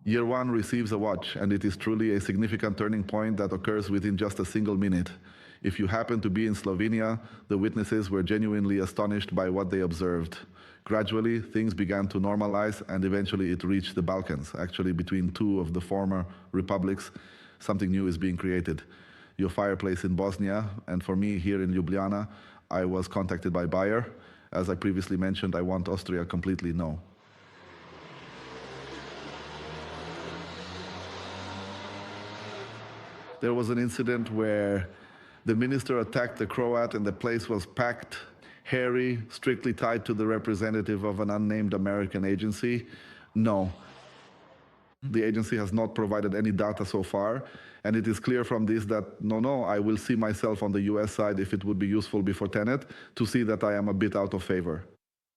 Year one receives a watch, and it is truly a significant turning point that occurs within just a single minute. If you happen to be in Slovenia, the witnesses were genuinely astonished by what they observed. Gradually, things began to normalize, and eventually it reached the Balkans. Actually, between two of the former republics, something new is being created. Your fireplace in Bosnia, and for me here in Ljubljana, I was contacted by Bayer. As I previously mentioned, I want Austria completely no. There was an incident where the minister attacked the Croat and the place was packed, hairy, strictly tied to the representative of an unnamed American agency. No. The agency has not provided any data so far, and it is clear from this that no, I will see myself on the US side if it would be useful before Tenet to see that I am a bit out of favor.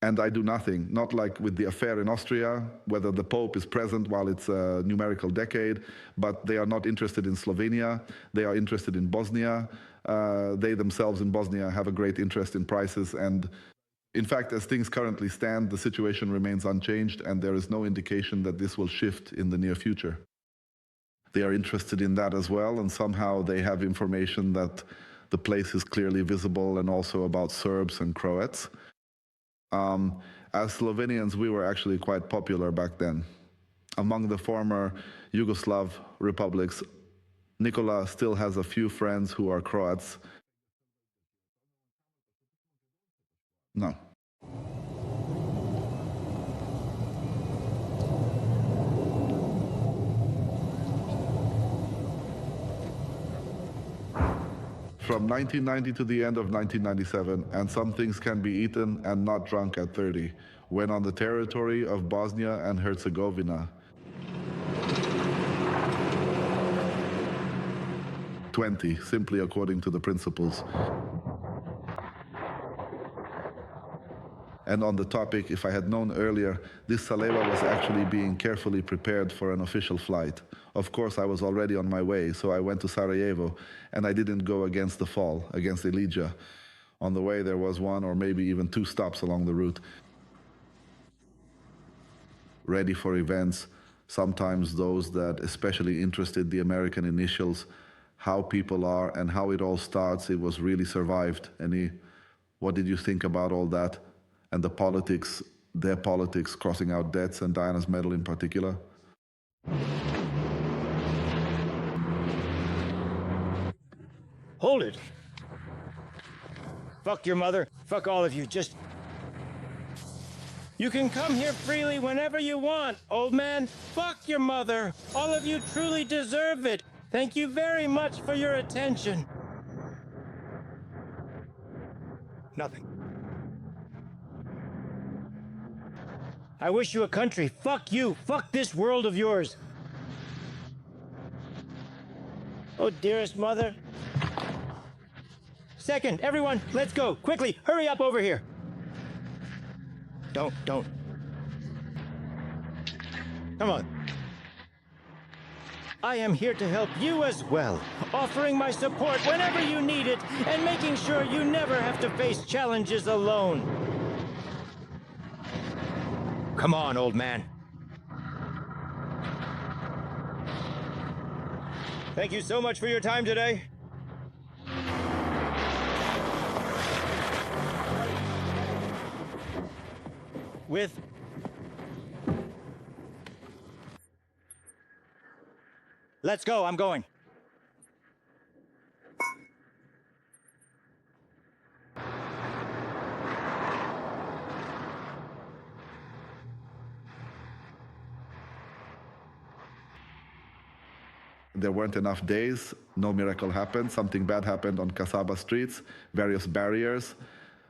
And I do nothing, not like with the affair in Austria, whether the Pope is present while it's a numerical decade, but they are not interested in Slovenia, they are interested in Bosnia. They themselves in Bosnia have a great interest in prices, and in fact, as things currently stand, the situation remains unchanged, and there is no indication that this will shift in the near future. They are interested in that as well, and somehow they have information that the place is clearly visible, and also about Serbs and Croats. As Slovenians, we were actually quite popular back then. Among the former Yugoslav republics, Nikola still has a few friends who are Croats. No. From 1990 to the end of 1997, and some things can be eaten and not drunk at 30, when on the territory of Bosnia and Herzegovina. 20, simply according to the principles. And on the topic, if I had known earlier, this Saleva was actually being carefully prepared for an official flight. Of course, I was already on my way, so I went to Sarajevo, and I didn't go against the fall, against Ilija. On the way, there was one or maybe even two stops along the route. Ready for events, sometimes those that especially interested the American initials, how people are and how it all starts. It was really survived. What did you think about all that? And the politics, their politics, crossing out debts, and Diana's medal in particular? Hold it. Fuck your mother. Fuck all of you. Just... You can come here freely whenever you want, old man. Fuck your mother. All of you truly deserve it. Thank you very much for your attention. Nothing. I wish you a country. Fuck you. Fuck this world of yours. Oh, dearest mother. Second, everyone, let's go. Quickly, hurry up over here. Don't. Come on. I am here to help you as well, offering my support whenever you need it, and making sure you never have to face challenges alone. Come on, old man. Thank you so much for your time today. Let's go, I'm going. There weren't enough days, no miracle happened, something bad happened on Kasaba streets, various barriers.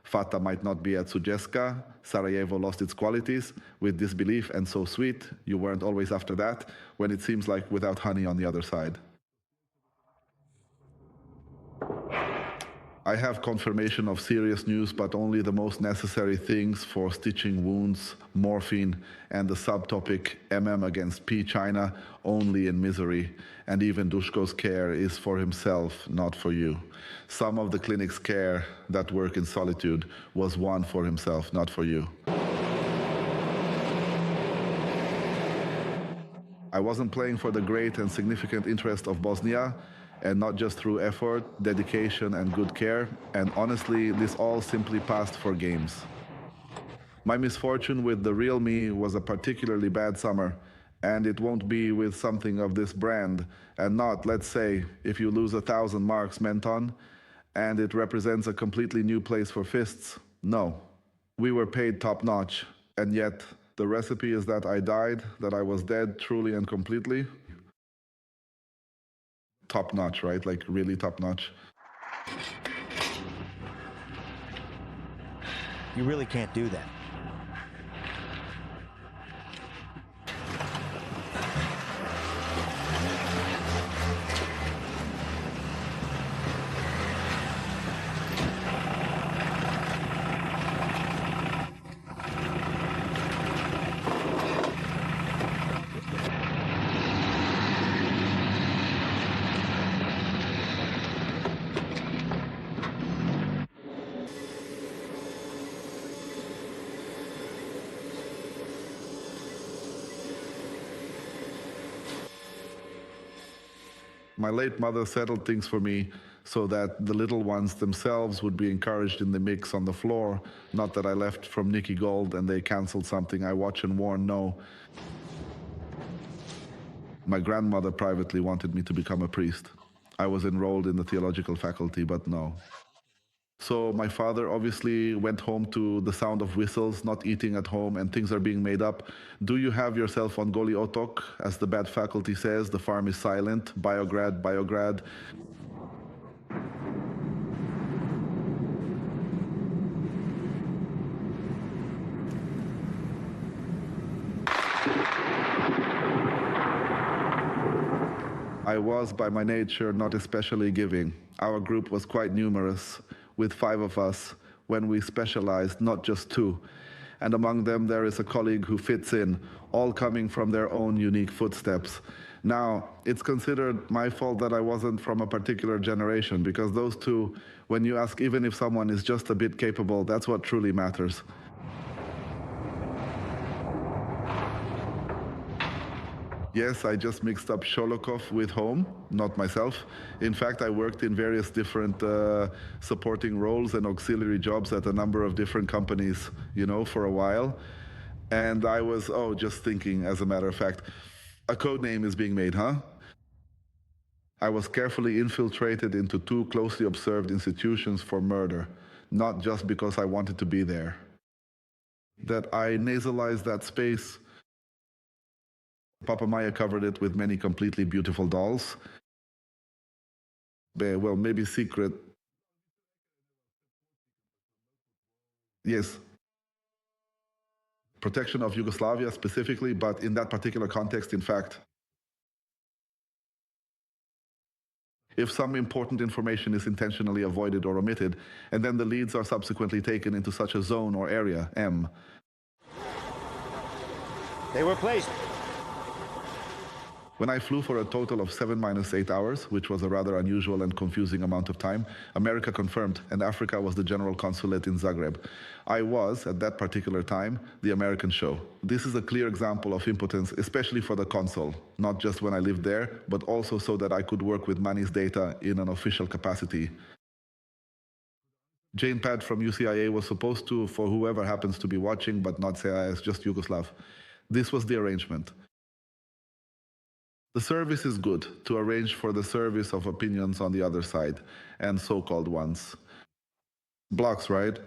Fata might not be at Sujeska, Sarajevo lost its qualities, with disbelief and so sweet, you weren't always after that, when it seems like without honey on the other side. I have confirmation of serious news, but only the most necessary things for stitching wounds, morphine, and the subtopic against P China only in misery. And even Dushko's care is for himself, not for you. Some of the clinic's care that work in solitude was one for himself, not for you. I wasn't playing for the great and significant interest of Bosnia, and not just through effort, dedication, and good care, and honestly, this all simply passed for games. My misfortune with the real me was a particularly bad summer, and it won't be with something of this brand, and not, let's say, if you lose 1,000 marks Menton, and it represents a completely new place for fists. No. We were paid top-notch, and yet the recipe is that I died, that I was dead truly and completely. Top-notch, right? Like really top-notch. You really can't do that. My late mother settled things for me so that the little ones themselves would be encouraged in the mix on the floor. Not that I left from Nicky Gold and they canceled something I watch and warn, no. My grandmother privately wanted me to become a priest. I was enrolled in the theological faculty, but no. So my father obviously went home to the sound of whistles, not eating at home, and things are being made up. Do you have yourself on Goli Otok? As the bad faculty says, the farm is silent. Biograd. I was, by my nature, not especially giving. Our group was quite numerous, with 5 of us, when we specialized, not just 2. And among them there is a colleague who fits in, all coming from their own unique footsteps. Now, it's considered my fault that I wasn't from a particular generation, because those 2, when you ask even if someone is just a bit capable, that's what truly matters. Yes, I just mixed up Sholokov with home, not myself. In fact, I worked in various different supporting roles and auxiliary jobs at a number of different companies, for a while. And I was, just thinking, as a matter of fact, a code name is being made, huh? I was carefully infiltrated into 2 closely observed institutions for murder, not just because I wanted to be there. That I nasalized that space. Papa Maya covered it with many completely beautiful dolls. Well, maybe secret. Yes, protection of Yugoslavia specifically, but in that particular context, in fact, if some important information is intentionally avoided or omitted, and then the leads are subsequently taken into such a zone or area, M. They were placed. When I flew for a total of 7-8 hours, which was a rather unusual and confusing amount of time, America confirmed, and Africa was the general consulate in Zagreb. I was, at that particular time, the American show. This is a clear example of impotence, especially for the consul, not just when I lived there, but also so that I could work with Mani's data in an official capacity. Jane Pad from UCIA was supposed to, for whoever happens to be watching, but not CIS, just Yugoslav. This was the arrangement. The service is good to arrange for the service of opinions on the other side, and so-called ones. Blocks, right?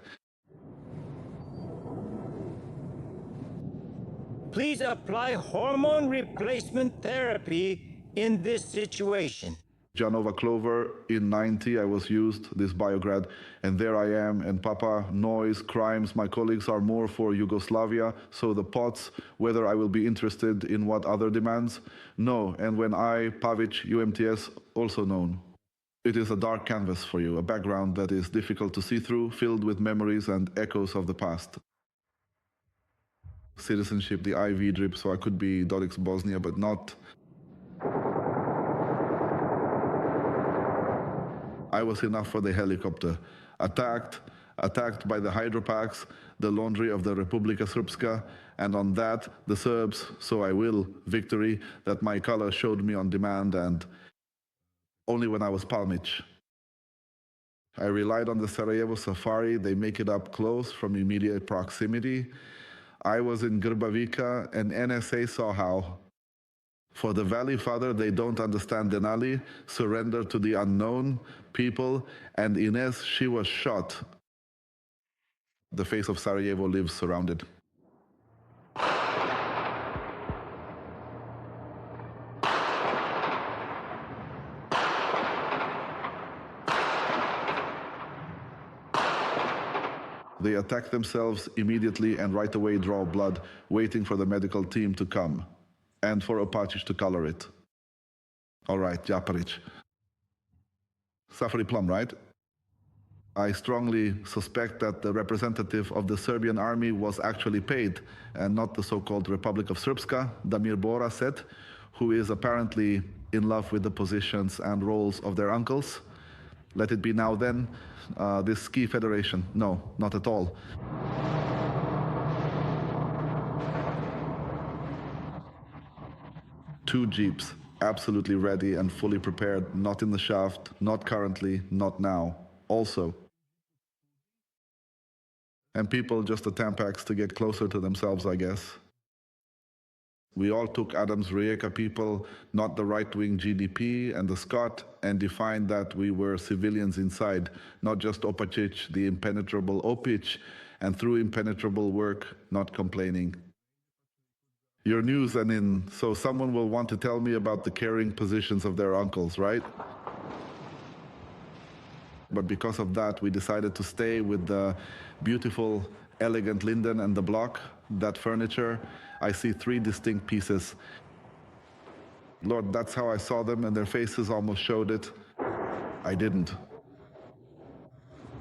Please apply hormone replacement therapy in this situation. Janova Clover, in 90, I was used, this Biograd, and there I am, and Papa, noise, crimes, my colleagues are more for Yugoslavia, so the pots, whether I will be interested in what other demands? No, and when I, Pavic, UMTS, also known. It is a dark canvas for you, a background that is difficult to see through, filled with memories and echoes of the past. Citizenship, the IV drip, so I could be Dodix Bosnia, but not. I was enough for the helicopter. Attacked by the hydropacks, the laundry of the Republika Srpska, and on that, the Serbs, so I will, victory, that my color showed me on demand, and only when I was Palmic. I relied on the Sarajevo Safari, they make it up close from immediate proximity. I was in Grbavica, and NSA saw how. For the Valley Father, they don't understand Denali, surrender to the unknown people, and Ines, she was shot. The face of Sarajevo lives surrounded. They attack themselves immediately and right away draw blood, waiting for the medical team to come, and for Opacic to color it. All right, Japaric. Safari Plum, right? I strongly suspect that the representative of the Serbian army was actually paid, and not the so-called Republic of Srpska, Damir Bora said, who is apparently in love with the positions and roles of their uncles. Let it be now then, this ski federation. No, not at all. Two jeeps, absolutely ready and fully prepared, not in the shaft, not currently, not now. Also. And people just the Tampax to get closer to themselves, I guess. We all took Adam's Rijeka people, not the right-wing GDP and the Scot, and defined that we were civilians inside, not just Opacic, the impenetrable Opic, and through impenetrable work, not complaining. Your news and in, so someone will want to tell me about the caring positions of their uncles, right? But because of that, we decided to stay with the beautiful, elegant linden and the block, that furniture. I see three distinct pieces. Lord, that's how I saw them, and their faces almost showed it. I didn't.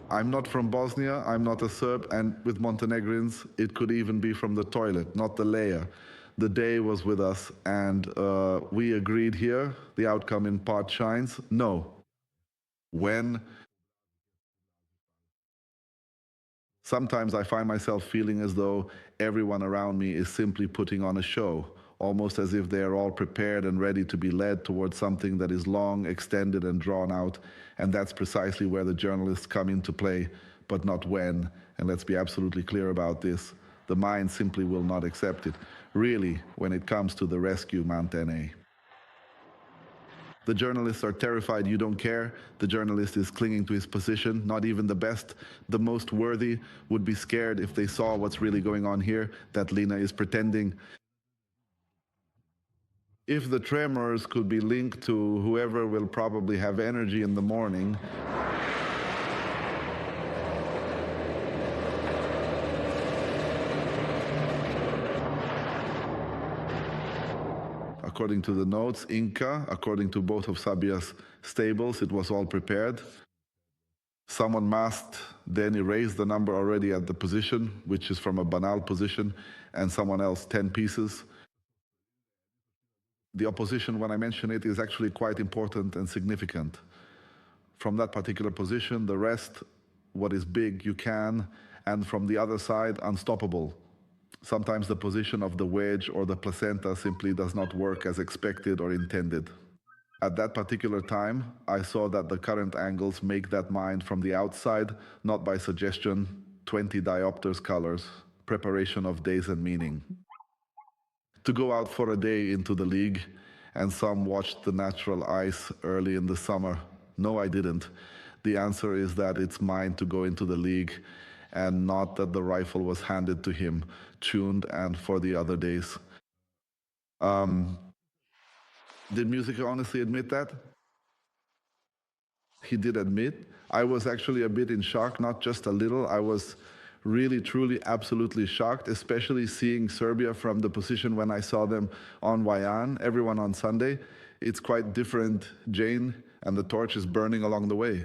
I'm not from Bosnia, I'm not a Serb, and with Montenegrins, it could even be from the toilet, not the layer. The day was with us, and we agreed here, the outcome in part shines, no. When? Sometimes I find myself feeling as though everyone around me is simply putting on a show, almost as if they are all prepared and ready to be led towards something that is long, extended, and drawn out, and that's precisely where the journalists come into play, but not when, and let's be absolutely clear about this. The mind simply will not accept it, really, when it comes to the rescue Mantene. The journalists are terrified you don't care. The journalist is clinging to his position. Not even the best, the most worthy would be scared if they saw what's really going on here, that Lina is pretending. If the tremors could be linked to whoever will probably have energy in the morning, according to the notes, Inca, according to both of Sabia's stables, it was all prepared. Someone masked, then erased the number already at the position, which is from a banal position, and someone else 10 pieces. The opposition, when I mention it, is actually quite important and significant. From that particular position, the rest, what is big, you can, and from the other side, unstoppable. Sometimes the position of the wedge or the placenta simply does not work as expected or intended. At that particular time, I saw that the current angles make that mind from the outside, not by suggestion, 20 diopters colors, preparation of days and meaning. To go out for a day into the league, and some watched the natural ice early in the summer. No, I didn't. The answer is that it's mine to go into the league, and not that the rifle was handed to him, tuned and for the other days. Did Musica honestly admit that? He did admit. I was actually a bit in shock, not just a little. I was really, truly, absolutely shocked, especially seeing Serbia from the position when I saw them on Wayan, everyone on Sunday. It's quite different, Jane, and the torch is burning along the way.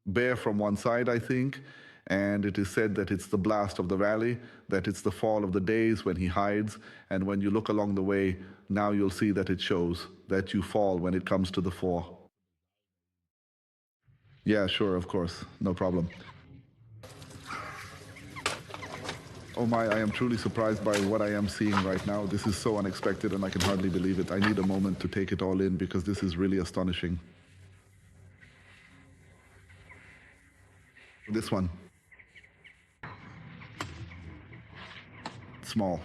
Bare from one side, I think, and it is said that it's the blast of the valley, that it's the fall of the days when he hides, and when you look along the way, now you'll see that it shows, that you fall when it comes to the fore. Yeah, sure, of course, no problem. Oh my, I am truly surprised by what I am seeing right now. This is so unexpected and I can hardly believe it. I need a moment to take it all in because this is really astonishing. This one. Small.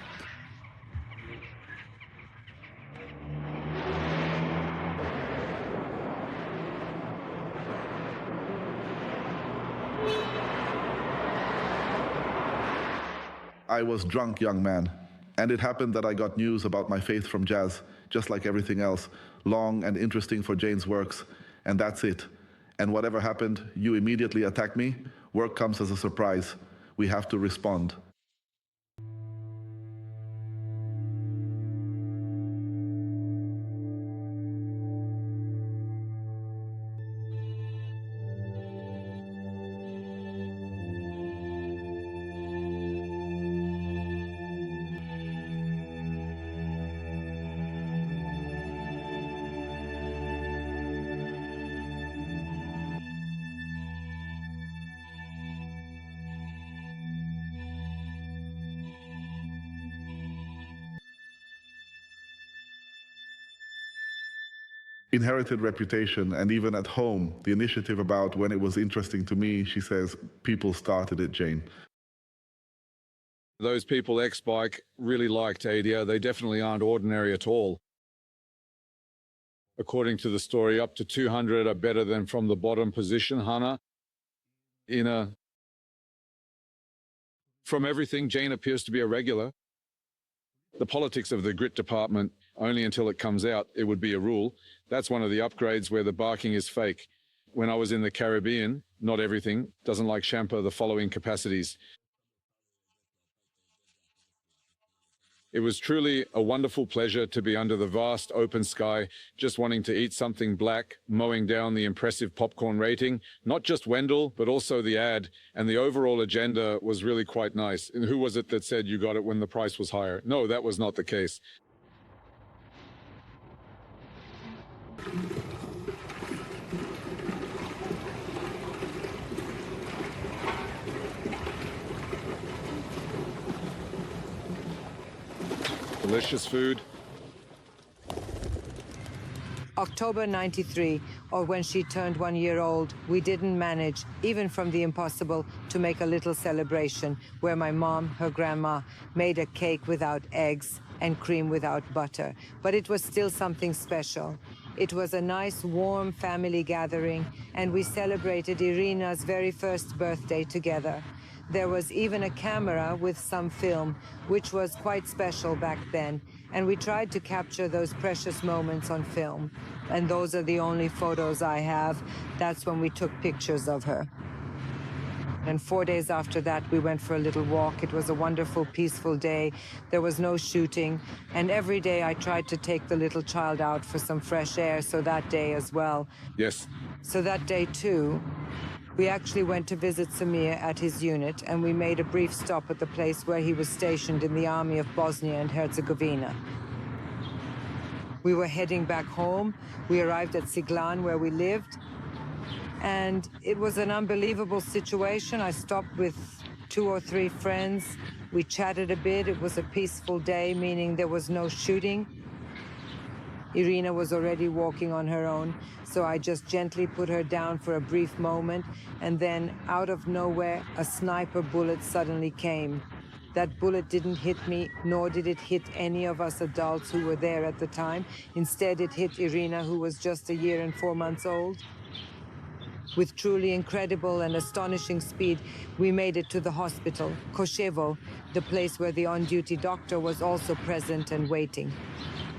I was drunk, young man, and it happened that I got news about my faith from jazz, just like everything else, long and interesting for Jane's works, and that's it. And whatever happened, you immediately attack me. Work comes as a surprise. We have to respond. Inherited reputation, and even at home, the initiative about when it was interesting to me, she says, people started it, Jane. Those people X-Bike really liked Adia. They definitely aren't ordinary at all. According to the story, up to 200 are better than from the bottom position, Hana. From everything, Jane appears to be a regular. The politics of the grit department, only until it comes out, it would be a rule. That's one of the upgrades where the barking is fake. When I was in the Caribbean, not everything, doesn't like Champa the following capacities. It was truly a wonderful pleasure to be under the vast open sky, just wanting to eat something black, mowing down the impressive popcorn rating, not just Wendell, but also the ad, and the overall agenda was really quite nice. And who was it that said you got it when the price was higher? No, that was not the case. Delicious food. October 93, or when she turned 1 year old, we didn't manage, even from the impossible, to make a little celebration where my mom, her grandma, made a cake without eggs and cream without butter. But it was still something special. It was a nice, warm family gathering, and we celebrated Irina's very first birthday together. There was even a camera with some film, which was quite special back then, and we tried to capture those precious moments on film. And those are the only photos I have. That's when we took pictures of her. And 4 days after that, we went for a little walk. It was a wonderful, peaceful day. There was no shooting. And every day I tried to take the little child out for some fresh air, so that day as well. Yes. So that day, too, we actually went to visit Samir at his unit, and we made a brief stop at the place where he was stationed in the army of Bosnia and Herzegovina. We were heading back home. We arrived at Siglan, where we lived. And it was an unbelievable situation. I stopped with 2 or 3 friends. We chatted a bit. It was a peaceful day, meaning there was no shooting. Irina was already walking on her own, so I just gently put her down for a brief moment, and then, out of nowhere, a sniper bullet suddenly came. That bullet didn't hit me, nor did it hit any of us adults who were there at the time. Instead, it hit Irina, who was just a year and 4 months old. With truly incredible and astonishing speed, we made it to the hospital, Koshevo, the place where the on-duty doctor was also present and waiting.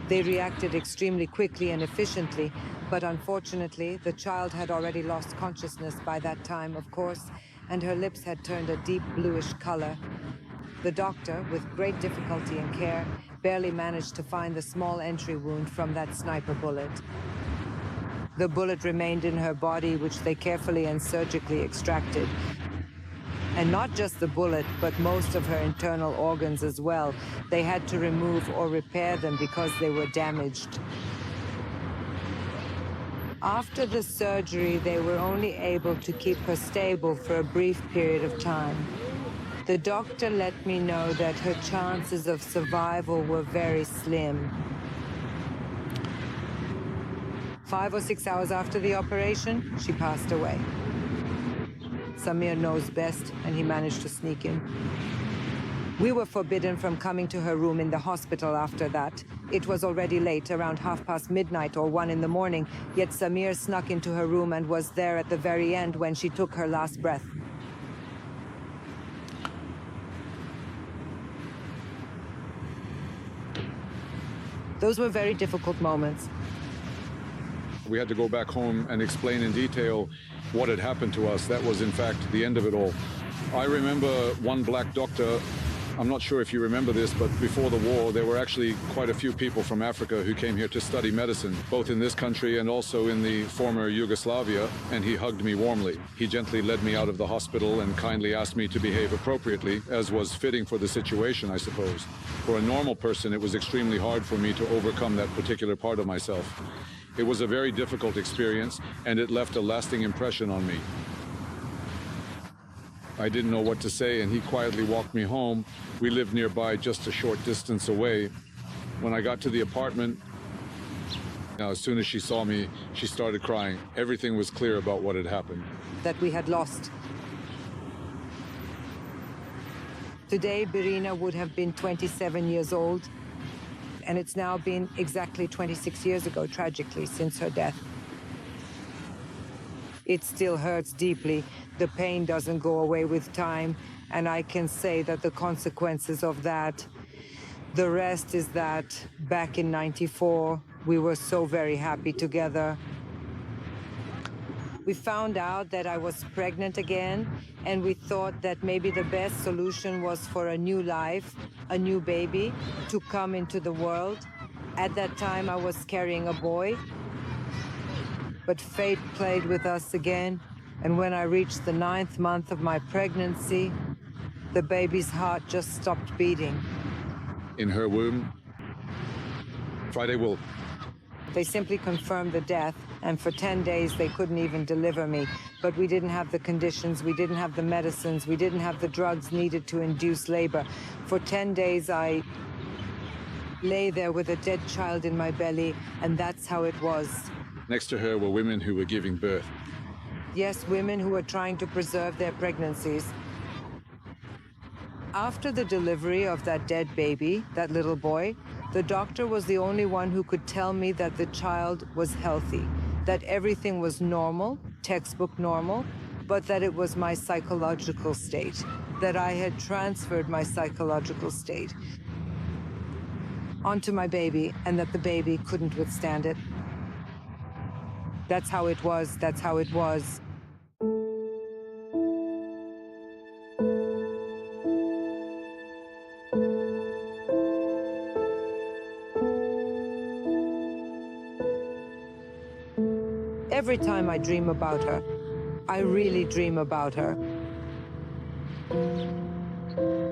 They reacted extremely quickly and efficiently, but unfortunately, the child had already lost consciousness by that time, of course, and her lips had turned a deep bluish color. The doctor, with great difficulty and care, barely managed to find the small entry wound from that sniper bullet. The bullet remained in her body, which they carefully and surgically extracted. And not just the bullet, but most of her internal organs as well. They had to remove or repair them because they were damaged. After the surgery, they were only able to keep her stable for a brief period of time. The doctor let me know that her chances of survival were very slim. 5 or 6 hours after the operation, she passed away. Samir knows best, and he managed to sneak in. We were forbidden from coming to her room in the hospital after that. It was already late, around midnight or 1 in the morning, yet Samir snuck into her room and was there at the very end when she took her last breath. Those were very difficult moments. We had to go back home and explain in detail what had happened to us. That was, in fact, the end of it all. I remember one black doctor. I'm not sure if you remember this, but before the war, there were actually quite a few people from Africa who came here to study medicine, both in this country and also in the former Yugoslavia, and he hugged me warmly. He gently led me out of the hospital and kindly asked me to behave appropriately, as was fitting for the situation, I suppose. For a normal person, it was extremely hard for me to overcome that particular part of myself. It was a very difficult experience, and it left a lasting impression on me. I didn't know what to say, and he quietly walked me home. We lived nearby, just a short distance away. When I got to the apartment, as soon as she saw me, she started crying. Everything was clear about what had happened. That we had lost. Today, Birina would have been 27 years old, and it's now been exactly 26 years ago, tragically, since her death. It still hurts deeply. The pain doesn't go away with time, and I can say that the consequences of that, the rest is that back in '94, we were so very happy together. We found out that I was pregnant again, and we thought that maybe the best solution was for a new life, a new baby, to come into the world. At that time, I was carrying a boy. But fate played with us again, and when I reached the 9th month of my pregnancy, the baby's heart just stopped beating. In her womb, Friday will... They simply confirmed the death, and for 10 days they couldn't even deliver me. But we didn't have the conditions, we didn't have the medicines, we didn't have the drugs needed to induce labor. For 10 days I lay there with a dead child in my belly, and that's how it was. Next to her were women who were giving birth. Yes, women who were trying to preserve their pregnancies. After the delivery of that dead baby, that little boy, the doctor was the only one who could tell me that the child was healthy, that everything was normal, textbook normal, but that it was my psychological state, that I had transferred my psychological state onto my baby, and that the baby couldn't withstand it. That's how it was, that's how it was. Every time I dream about her, I really dream about her.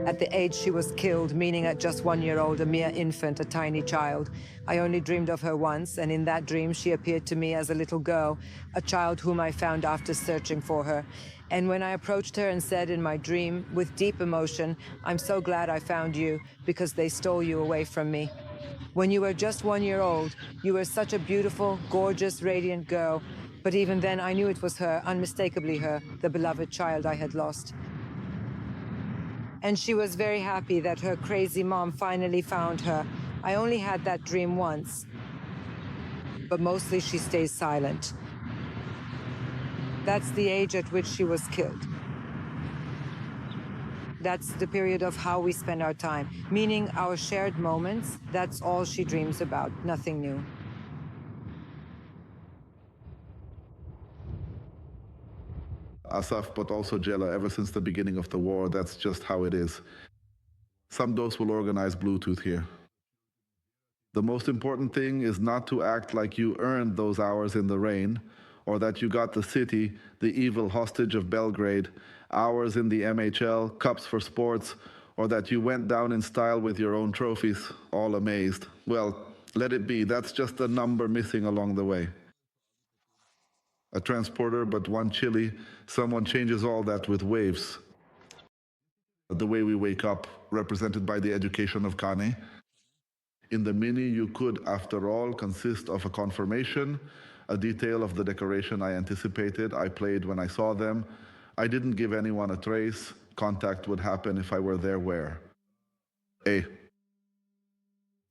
At the age she was killed, meaning at just 1 year old, a mere infant, a tiny child, I only dreamed of her once, and in that dream she appeared to me as a little girl, a child whom I found after searching for her. And when I approached her and said in my dream, with deep emotion, "I'm so glad I found you, because they stole you away from me." When you were just 1 year old, you were such a beautiful, gorgeous, radiant girl. But even then, I knew it was her, unmistakably her, the beloved child I had lost. And she was very happy that her crazy mom finally found her. I only had that dream once, but mostly she stays silent. That's the age at which she was killed. That's the period of how we spend our time, meaning our shared moments. That's all she dreams about, nothing new. Asaf, but also Jella, ever since the beginning of the war, that's just how it is. Some dos will organize Bluetooth here. The most important thing is not to act like you earned those hours in the rain, or that you got the city, the evil hostage of Belgrade, hours in the MHL, cups for sports, or that you went down in style with your own trophies, all amazed. Well, let it be. That's just a number missing along the way. A transporter, but one chili. Someone changes all that with waves. The way we wake up, represented by the education of Kane. In the Mini, you could, after all, consist of a confirmation, a detail of the decoration I anticipated, I played when I saw them. I didn't give anyone a trace. Contact would happen if I were there where? A.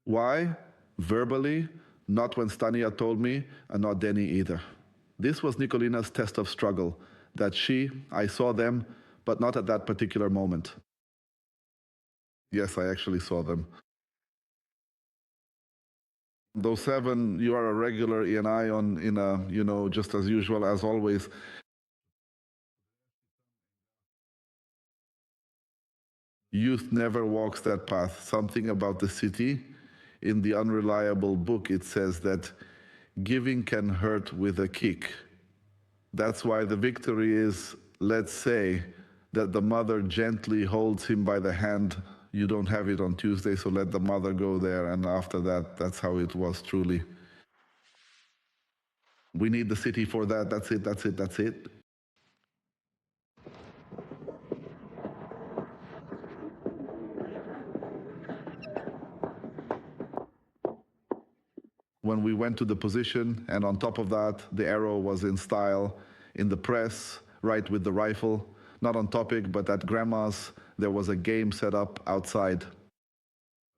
Why? Verbally, not when Stania told me, and not Denny either. This was Nicolina's test of struggle, that I saw them, but not at that particular moment. Yes, I actually saw them. Those 7, you are a regular ENI just as usual as always. Youth never walks that path. Something about the city. In the unreliable book, it says that giving can hurt with a kick. That's why the victory is, let's say, that the mother gently holds him by the hand. You don't have it on Tuesday, so let the mother go there. And after that, that's how it was truly. We need the city for that. That's it, that's it, that's it. When we went to the position, and on top of that, the arrow was in style, in the press, right with the rifle. Not on topic, but at Grandma's, there was a game set up outside.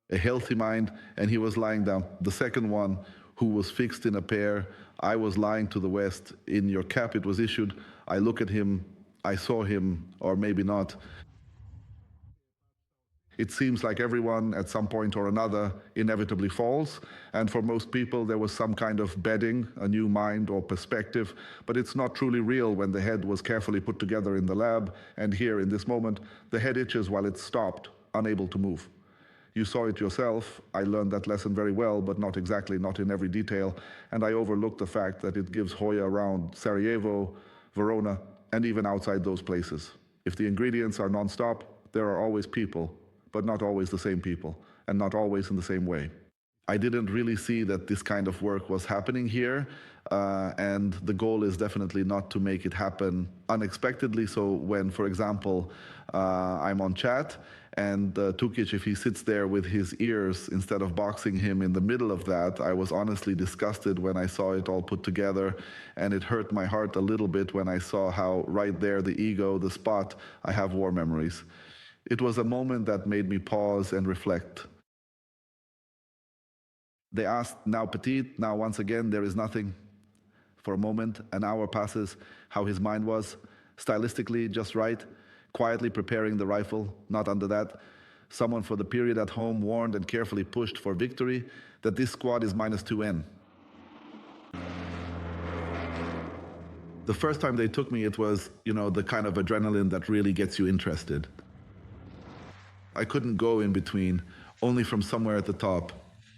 A healthy mind, and he was lying down. The second one, who was fixed in a pair, I was lying to the west. In your cap, it was issued. I look at him, I saw him, or maybe not. It seems like everyone at some point or another inevitably falls, and for most people there was some kind of bedding, a new mind or perspective, but it's not truly real when the head was carefully put together in the lab, and here in this moment the head itches while it's stopped, unable to move. You saw it yourself. I learned that lesson very well, but not exactly, not in every detail, and I overlooked the fact that it gives Hoya around Sarajevo, Verona, and even outside those places. If the ingredients are non-stop, there are always people, but not always the same people, and not always in the same way. I didn't really see that this kind of work was happening here, and the goal is definitely not to make it happen unexpectedly. So when, for example, I'm on chat, and Tukic, if he sits there with his ears, instead of boxing him in the middle of that, I was honestly disgusted when I saw it all put together, and it hurt my heart a little bit when I saw how right there, the ego, the spot, I have war memories. It was a moment that made me pause and reflect. They asked, now Petit, now once again, there is nothing. For a moment, an hour passes, how his mind was, stylistically just right, quietly preparing the rifle, not under that. Someone for the period at home warned and carefully pushed for victory that this squad is -2N. The first time they took me, it was, the kind of adrenaline that really gets you interested. I couldn't go in between, only from somewhere at the top.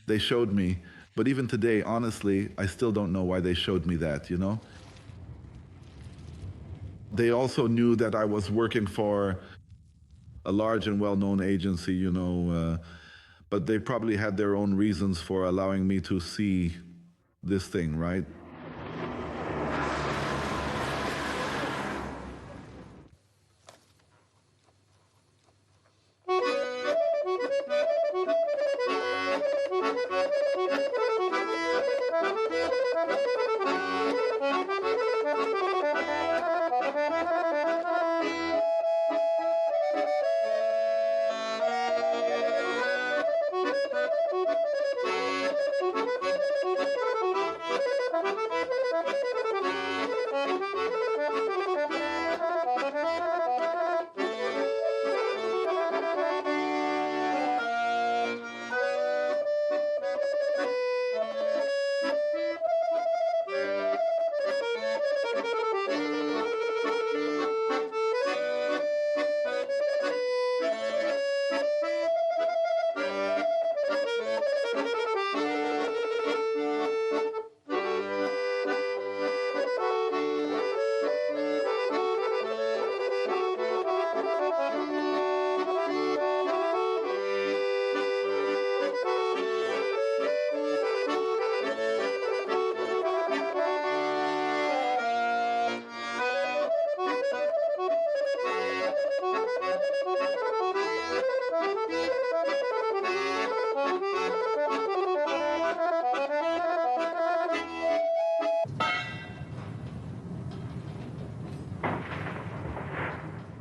They showed me, but even today, honestly, I still don't know why they showed me that, They also knew that I was working for a large and well-known agency, but they probably had their own reasons for allowing me to see this thing, right?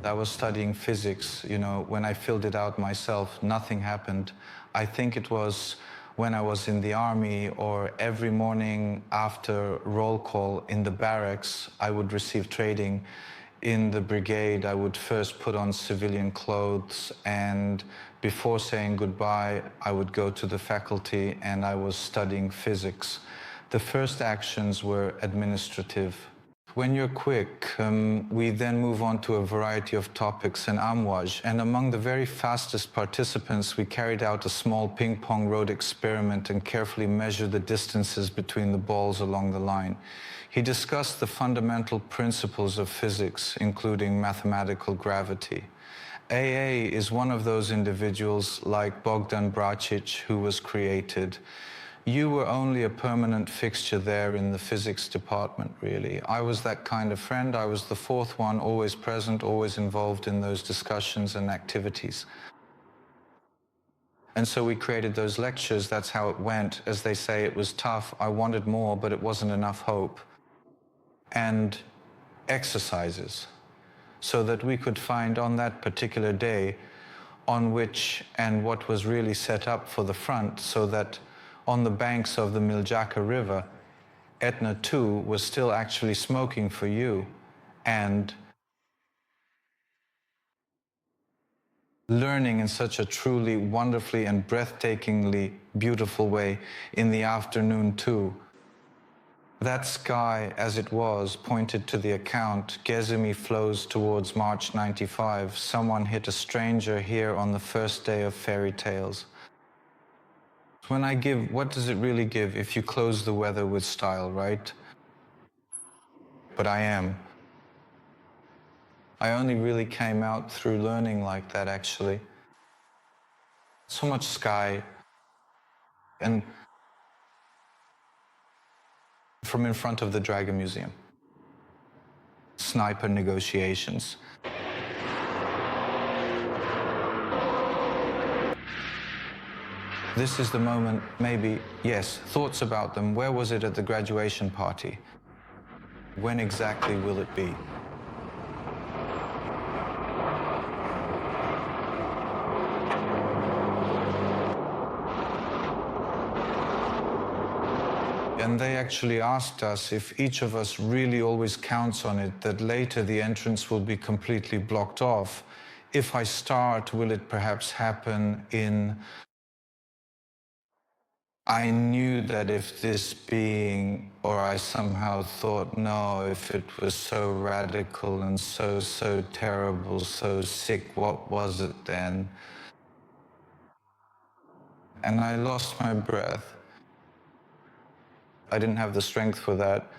I was studying physics, when I filled it out myself, nothing happened. I think it was when I was in the army or every morning after roll call in the barracks, I would receive training. In the brigade, I would first put on civilian clothes, and before saying goodbye, I would go to the faculty and I was studying physics. The first actions were administrative. When you're quick, we then move on to a variety of topics in Amouage, and among the very fastest participants, we carried out a small ping-pong road experiment and carefully measured the distances between the balls along the line. He discussed the fundamental principles of physics, including mathematical gravity. AA is one of those individuals like Bogdan Bracic who was created. You were only a permanent fixture there in the physics department, really. I was that kind of friend. I was the fourth one, always present, always involved in those discussions and activities. And so we created those lectures. That's how it went. As they say, it was tough. I wanted more, but it wasn't enough hope. And exercises, so that we could find on that particular day on which and what was really set up for the front, so that on the banks of the Miljacka River, Etna 2 was still actually smoking for you, and learning in such a truly wonderfully and breathtakingly beautiful way in the afternoon too. That sky, as it was, pointed to the account. Gezimi flows towards March 95. Someone hit a stranger here on the first day of fairy tales. When I give, what does it really give if you close the weather with style, right? But I am. I only really came out through learning like that, actually. So much sky, and from in front of the Dragon Museum. Sniper negotiations. This is the moment, maybe, yes, thoughts about them. Where was it at the graduation party? When exactly will it be? And they actually asked us if each of us really always counts on it, that later the entrance will be completely blocked off. If I start, will it perhaps happen in... I knew that if this being, or I somehow thought, no, if it was so radical and so terrible, so sick, what was it then? And I lost my breath. I didn't have the strength for that.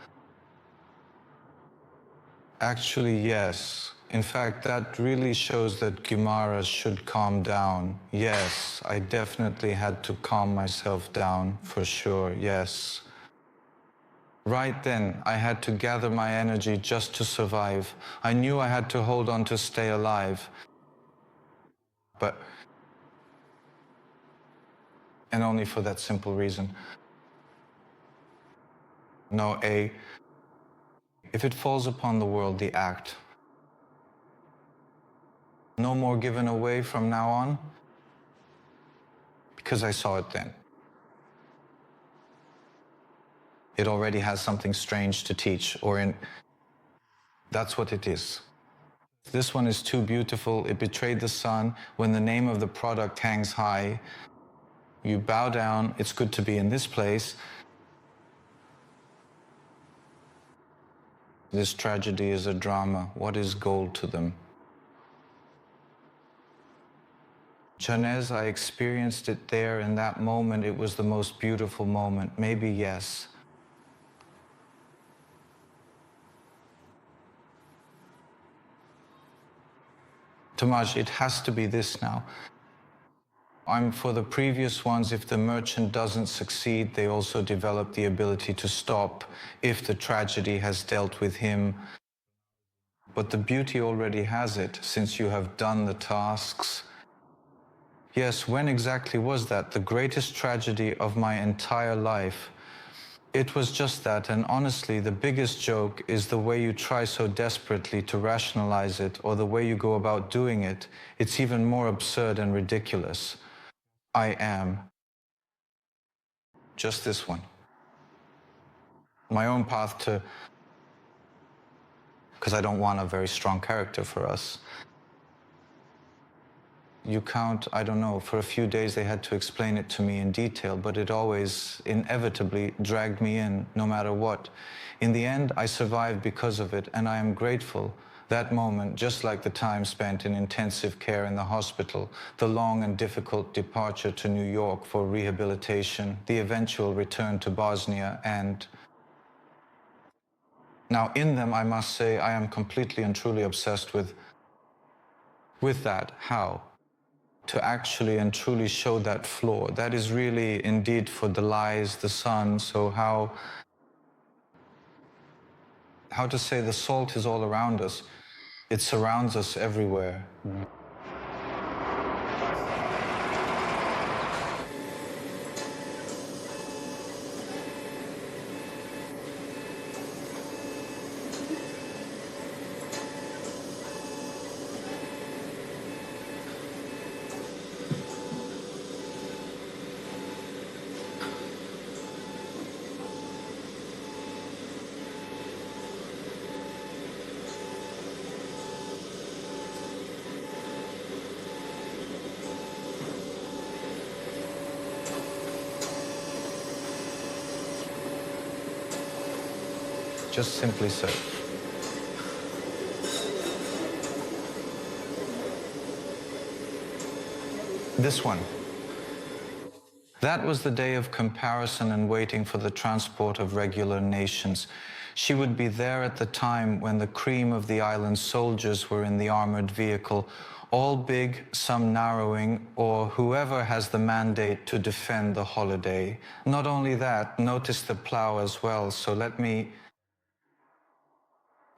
Actually, yes. In fact, that really shows that Gumara should calm down. Yes, I definitely had to calm myself down, for sure, yes. Right then, I had to gather my energy just to survive. I knew I had to hold on to stay alive. But, and only for that simple reason. No, if it falls upon the world, the act. No more given away from now on, because I saw it then. It already has something strange to teach, that's what it is. This one is too beautiful. It betrayed the sun. When the name of the product hangs high, you bow down. It's good to be in this place. This tragedy is a drama. What is gold to them? Chanez, I experienced it there in that moment. It was the most beautiful moment. Maybe yes. Tomasz, it has to be this now. I'm for the previous ones, if the merchant doesn't succeed, they also develop the ability to stop if the tragedy has dealt with him. But the beauty already has it, since you have done the tasks. Yes, when exactly was that? The greatest tragedy of my entire life. It was just that, and honestly, the biggest joke is the way you try so desperately to rationalize it, or the way you go about doing it. It's even more absurd and ridiculous. I am. Just this one. My own path to... because I don't want a very strong character for us. You count, I don't know, for a few days they had to explain it to me in detail, but it always inevitably dragged me in, no matter what. In the end, I survived because of it, and I am grateful. That moment, just like the time spent in intensive care in the hospital, the long and difficult departure to New York for rehabilitation, the eventual return to Bosnia, and... Now, in them, I must say, I am completely and truly obsessed with that. How? To actually and truly show that flaw. That is really indeed for the lies, the sun. So how to say the salt is all around us. It surrounds us everywhere. Just simply so. This one. That was the day of comparison and waiting for the transport of regular nations. She would be there at the time when the cream of the island's soldiers were in the armored vehicle, all big, some narrowing, or whoever has the mandate to defend the holiday. Not only that, notice the plow as well, so let me...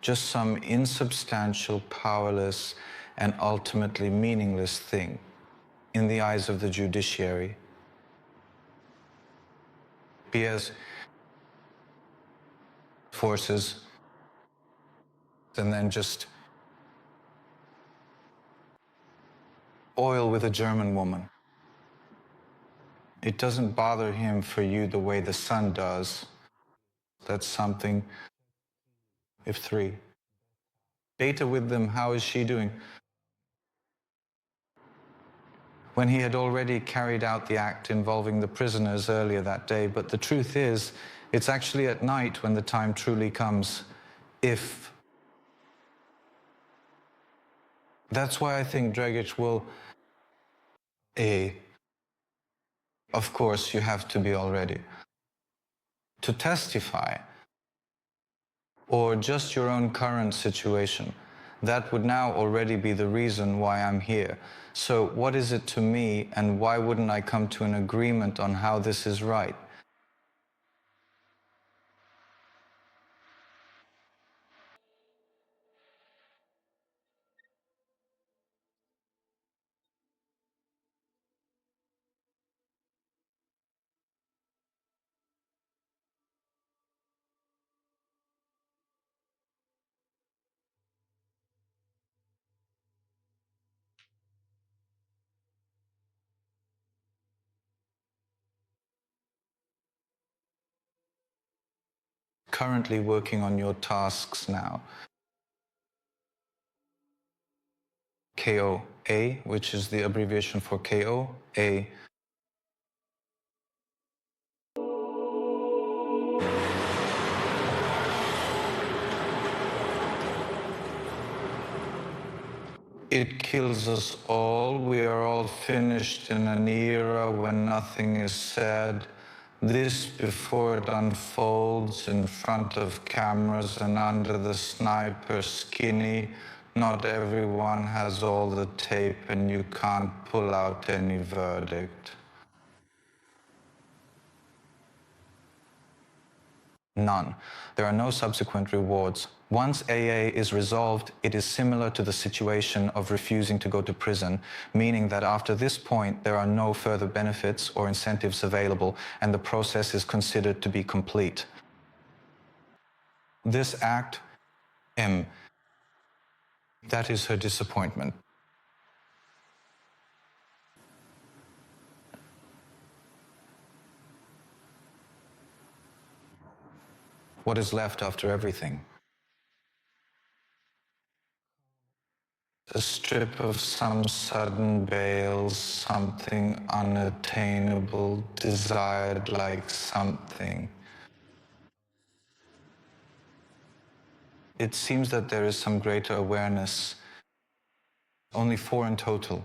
Just some insubstantial, powerless, and ultimately meaningless thing in the eyes of the judiciary. Pierre's forces, and then just oil with a German woman. It doesn't bother him for you the way the sun does. That's something. If three. Data with them, how is she doing? When he had already carried out the act involving the prisoners earlier that day, but the truth is, it's actually at night when the time truly comes, if. That's why I think Dragic will... Of course, you have to be all ready. To testify. or just your own current situation. That would now already be the reason why I'm here. So what is it to me, and why wouldn't I come to an agreement on how this is right? Currently working on your tasks now. KOA, which is the abbreviation for KOA. It kills us all. We are all finished in an era when nothing is said. This before it unfolds in front of cameras and under the sniper skinny. Not everyone has all the tape and you can't pull out any verdict. None. There are no subsequent rewards. Once AA is resolved, it is similar to the situation of refusing to go to prison, meaning that after this point, there are no further benefits or incentives available, and the process is considered to be complete. This act, M, that is her disappointment. What is left after everything? A strip of some sudden bales, something unattainable, desired like something. It seems that there is some greater awareness, only 4 in total.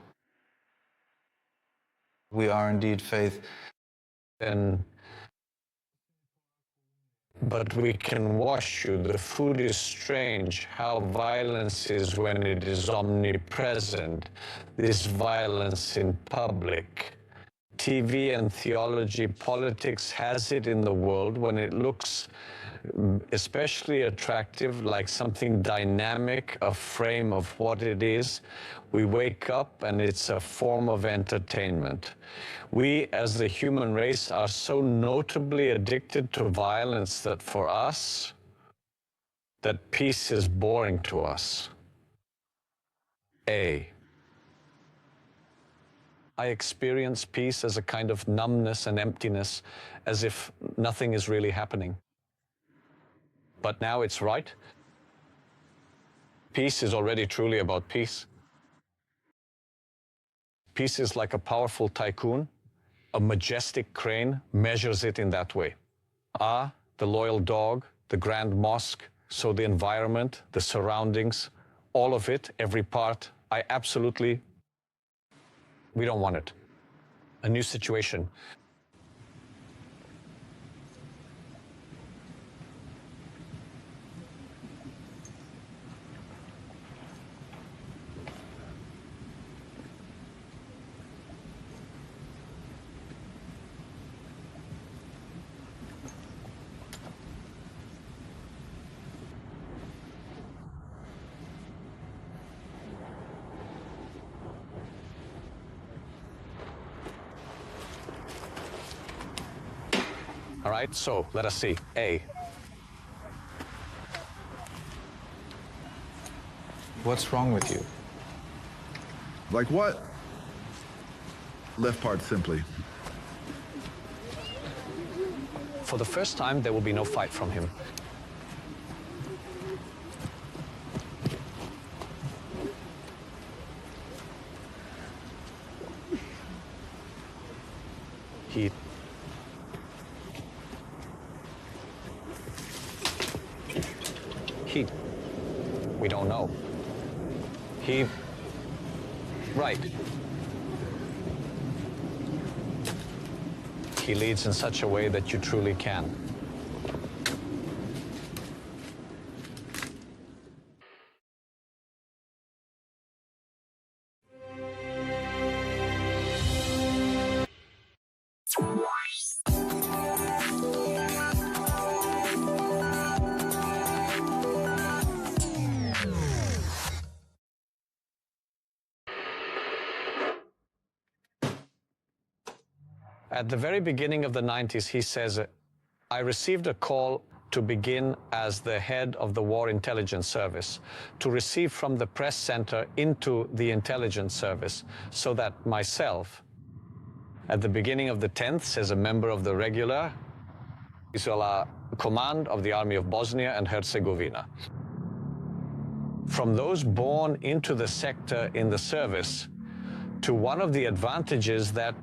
We are indeed faith. But we can wash you. The food is strange, how violence is when it is omnipresent, this violence in public. TV and theology, politics has it in the world when it looks especially attractive, like something dynamic, a frame of what it is. We wake up and it's a form of entertainment. We, as the human race, are so notably addicted to violence that for us, that peace is boring to us. I experience peace as a kind of numbness and emptiness, as if nothing is really happening. But now it's right. Peace is already truly about peace. Peace is like a powerful tycoon. A majestic crane measures it in that way. The loyal dog, the grand mosque, so the environment, the surroundings, all of it, every part, we don't want it. A new situation. All right, so let us see. A. What's wrong with you? Like what? Left part simply. For the first time, there will be no fight from him. We don't know. Right. He leads in such a way that you truly can. At the very beginning of the 90s, he says, I received a call to begin as the head of the War Intelligence Service, to receive from the press center into the intelligence service, so that myself, at the beginning of the 10th, as a member of the regular command of the Army of Bosnia and Herzegovina. From those born into the sector in the service, to one of the advantages that,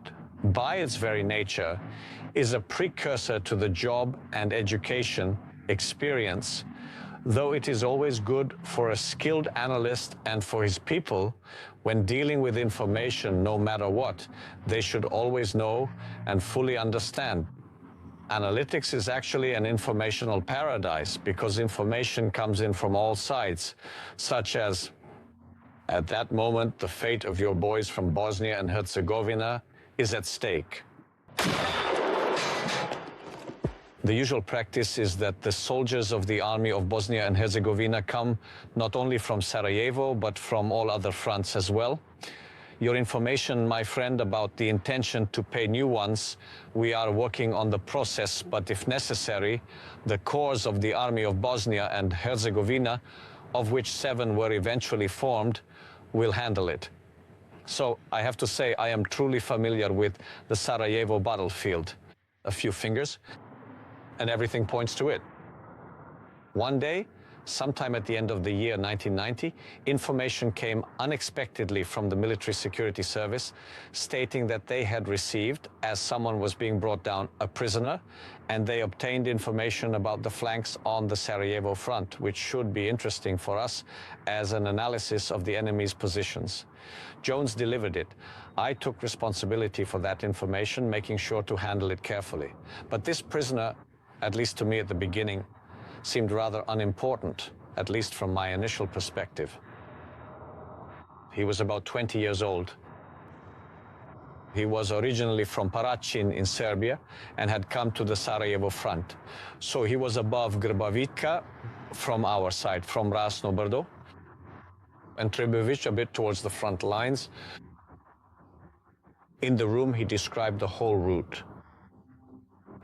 by its very nature, is a precursor to the job and education experience, though it is always good for a skilled analyst and for his people, when dealing with information, no matter what, they should always know and fully understand. Analytics is actually an informational paradise because information comes in from all sides, such as, at that moment, the fate of your boys from Bosnia and Herzegovina is at stake. The usual practice is that the soldiers of the Army of Bosnia and Herzegovina come not only from Sarajevo, but from all other fronts as well. Your information, my friend, about the intention to pay new ones, we are working on the process, but if necessary, the corps of the Army of Bosnia and Herzegovina, of which 7 were eventually formed, will handle it. So I have to say I am truly familiar with the Sarajevo battlefield. A few fingers, and everything points to it. One day, sometime at the end of the year 1990, information came unexpectedly from the military security service stating that they had received, as someone was being brought down, a prisoner, and they obtained information about the flanks on the Sarajevo front, which should be interesting for us as an analysis of the enemy's positions. Jones delivered it. I took responsibility for that information, making sure to handle it carefully. But this prisoner, at least to me at the beginning, seemed rather unimportant, at least from my initial perspective. He was about 20 years old. He was originally from Paraćin in Serbia and had come to the Sarajevo front. So he was above Grbavica from our side, from Rasno Brdo, and Trebević a bit towards the front lines. In the room, he described the whole route.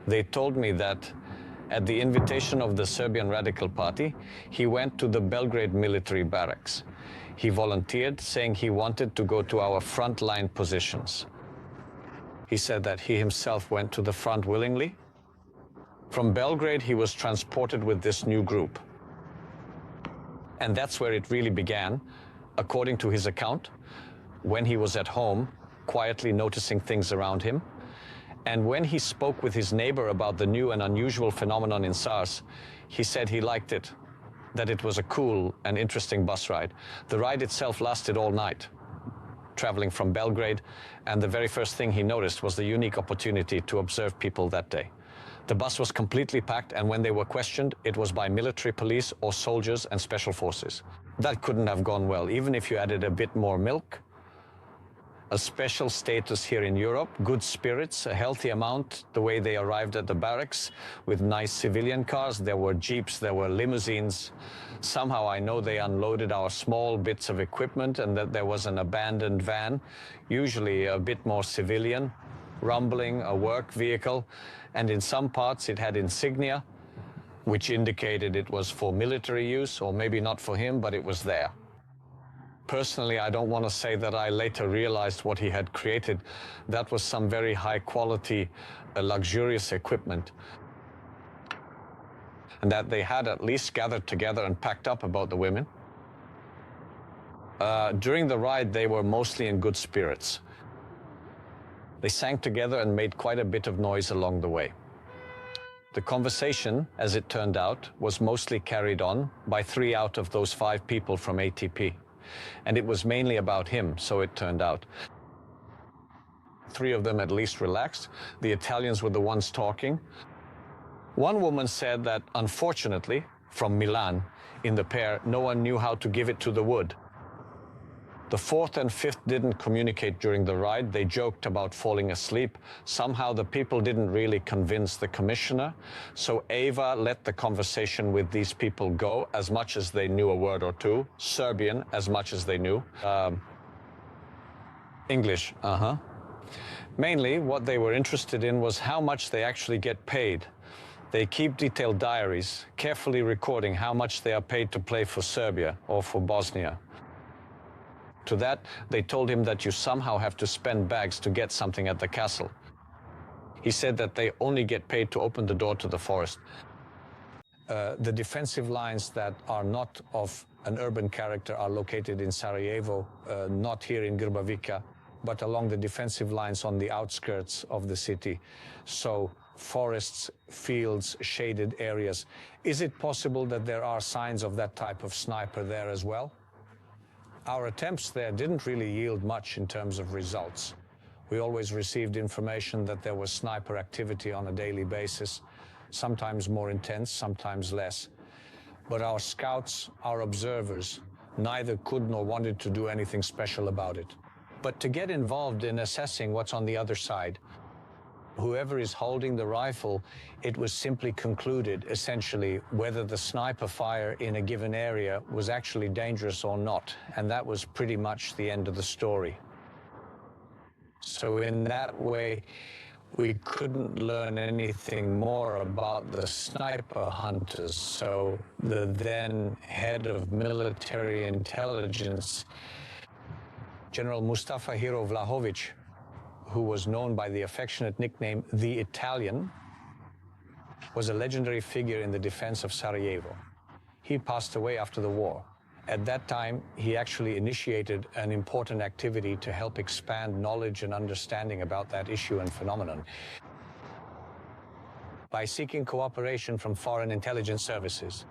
They told me that at the invitation of the Serbian Radical Party, he went to the Belgrade military barracks. He volunteered, saying he wanted to go to our front-line positions. He said that he himself went to the front willingly. From Belgrade, he was transported with this new group. And that's where it really began, according to his account, when he was at home, quietly noticing things around him. And when he spoke with his neighbor about the new and unusual phenomenon in SARS, he said he liked it, that it was a cool and interesting bus ride. The ride itself lasted all night, traveling from Belgrade, and the very first thing he noticed was the unique opportunity to observe people that day. The bus was completely packed, and when they were questioned, it was by military police or soldiers and special forces. That couldn't have gone well, even if you added a bit more milk, a special status here in Europe, good spirits, a healthy amount, the way they arrived at the barracks with nice civilian cars. There were jeeps, there were limousines. Somehow I know they unloaded our small bits of equipment and that there was an abandoned van, usually a bit more civilian, rumbling, a work vehicle, and in some parts it had insignia, which indicated it was for military use, or maybe not for him, but it was there. Personally, I don't want to say that I later realized what he had created. That was some very high quality, luxurious equipment. And that they had at least gathered together and packed up about the women. During the ride, they were mostly in good spirits. They sang together and made quite a bit of noise along the way. The conversation, as it turned out, was mostly carried on by 3 out of those 5 people from ATP. And it was mainly about him, so it turned out. 3 of them at least relaxed. The Italians were the ones talking. One woman said that, unfortunately, from Milan, in the pair, no one knew how to give it to the wood. The 4th and 5th didn't communicate during the ride. They joked about falling asleep. Somehow the people didn't really convince the commissioner. So Eva let the conversation with these people go as much as they knew a word or two. Serbian as much as they knew. English, Mainly, what they were interested in was how much they actually get paid. They keep detailed diaries, carefully recording how much they are paid to play for Serbia or for Bosnia. To that, they told him that you somehow have to spend bags to get something at the castle. He said that they only get paid to open the door to the forest. The defensive lines that are not of an urban character are located in Sarajevo, not here in Grbavica, but along the defensive lines on the outskirts of the city. So forests, fields, shaded areas. Is it possible that there are signs of that type of sniper there as well? Our attempts there didn't really yield much in terms of results. We always received information that there was sniper activity on a daily basis, sometimes more intense, sometimes less. But our scouts, our observers, neither could nor wanted to do anything special about it. But to get involved in assessing what's on the other side, whoever is holding the rifle, it was simply concluded, essentially, whether the sniper fire in a given area was actually dangerous or not. And that was pretty much the end of the story. So in that way, we couldn't learn anything more about the sniper hunters. So the then head of military intelligence, General Mustafa Hiro Vlahovic, who was known by the affectionate nickname The Italian, was a legendary figure in the defense of Sarajevo. He passed away after the war. At that time, he actually initiated an important activity to help expand knowledge and understanding about that issue and phenomenon by seeking cooperation from foreign intelligence services.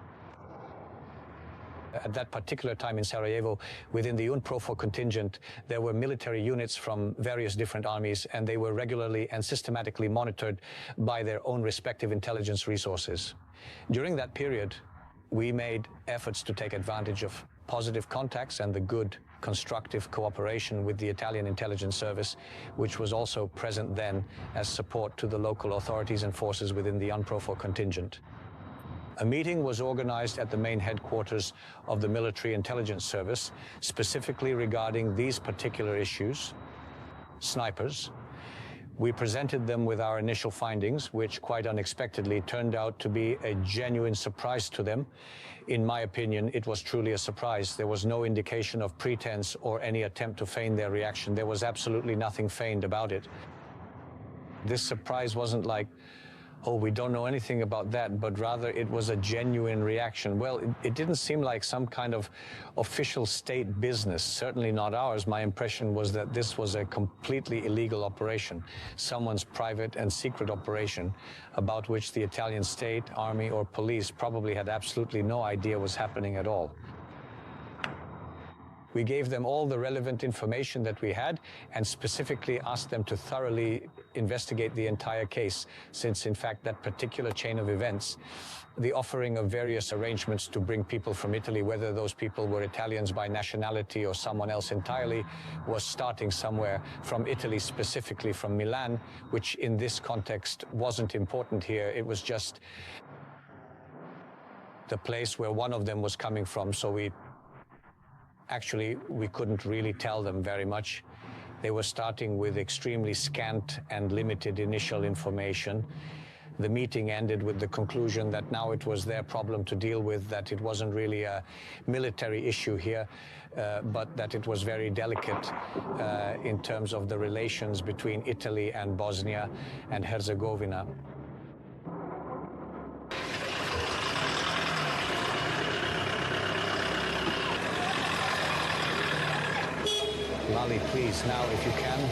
At that particular time in Sarajevo, within the UNPROFOR contingent, there were military units from various different armies, and they were regularly and systematically monitored by their own respective intelligence resources. During that period, we made efforts to take advantage of positive contacts and the good, constructive cooperation with the Italian intelligence service, which was also present then as support to the local authorities and forces within the UNPROFOR contingent. A meeting was organized at the main headquarters of the Military Intelligence Service, specifically regarding these particular issues, snipers. We presented them with our initial findings, which quite unexpectedly turned out to be a genuine surprise to them. In my opinion, it was truly a surprise. There was no indication of pretense or any attempt to feign their reaction. There was absolutely nothing feigned about it. This surprise wasn't like, oh, we don't know anything about that, but rather it was a genuine reaction. Well, it didn't seem like some kind of official state business, certainly not ours. My impression was that this was a completely illegal operation, someone's private and secret operation about which the Italian state, army, or police probably had absolutely no idea was happening at all. We gave them all the relevant information that we had and specifically asked them to thoroughly investigate the entire case, since in fact that particular chain of events, the offering of various arrangements to bring people from Italy, whether those people were Italians by nationality or someone else entirely, was starting somewhere from Italy, specifically from Milan, which in this context wasn't important here. It was just the place where one of them was coming from, so we couldn't really tell them very much. They were starting with extremely scant and limited initial information. The meeting ended with the conclusion that now it was their problem to deal with, that it wasn't really a military issue here, but that it was very delicate in terms of the relations between Italy and Bosnia and Herzegovina. Lali, please, now if you can.